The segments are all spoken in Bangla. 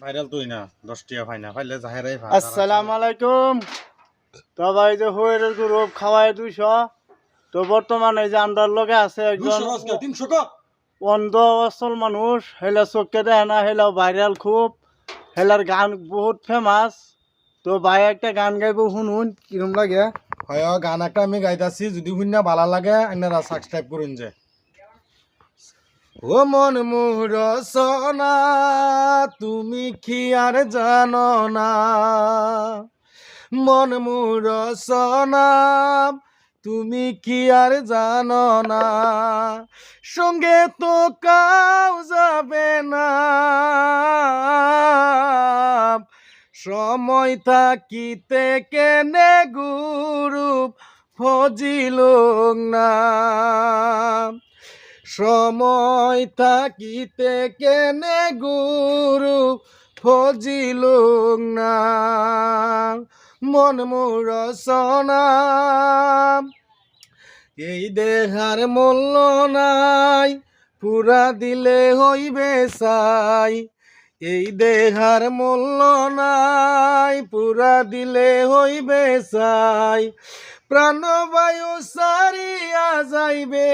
ভাইরাল তুই না 10 টিয়া ভাই না পাইলে জাহেরাই ভাই। আসসালামু আলাইকুম। তো ভাই যে হইরের গ্রুপ খাওয়ায় 200। তো বর্তমানে যে আন্ডার লগে আছে একজন 300 কা অন্ধ অসল মানুষ, হেলা চোখকে দেয় না, হেলা ভাইরাল খুব, হেলার গান বহুত ফেমাস। তো ভাই একটা গান গাইব, শুনুন কিরম লাগে। হয় গান একটা আমি গাইতাছি, যদি শুননা ভালো লাগে আপনারা সাবস্ক্রাইব করুন যে। ও মন মোর রচনা তুমি কি আর জানো না, মন মোর রচনা তুমি কি আর জানো না, সঙ্গে তো কাউ যাবে না, সময় থাকিতে কেনে গুরু ফজিল না, সময় থাকিতে কেনে গুরু ফজিল না, মন মোর রচনা এই দেহার মূল্য নাই, পুরা দিলে হইবে চাই, এই দেহার মূল্য নাই, পুরা দিলে হইবে চাই, প্রাণবায়ু সারিয়া যাইবে,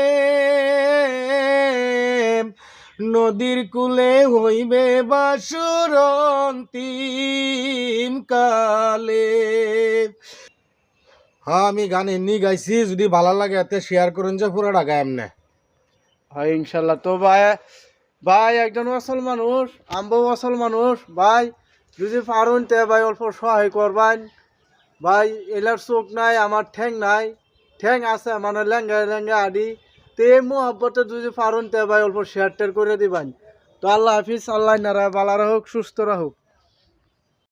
নদীর কূলে হইবে বাসুর অন্তিম কালে। হ্যাঁ আমি গান এমনি গাইছি, যদি ভালো লাগে এতে শেয়ার করুন যে পুরোটা গায় এমনি। হয় ইনশাল্লাহ। তো ভাই ভাই একজন অসল মানুষ, আমরাও অসল মানুষ ভাই, যদি পারুন তে ভাই অল্প সহায় করবেন ভাই। এলার চোখ নাই, আমার ঠ্যাং নাই, ঠ্যাং আছে মানে লেঙ্গা লেঙ্গা আদি। তো এই মোহাব্বতে যদি পারুন তে ভাই অল্প শেয়ার টেয়ার করে দিবেন। তো আল্লাহ হাফিজ, আল্লাহ নারা বালা রাহুক, সুস্থ রাহুক।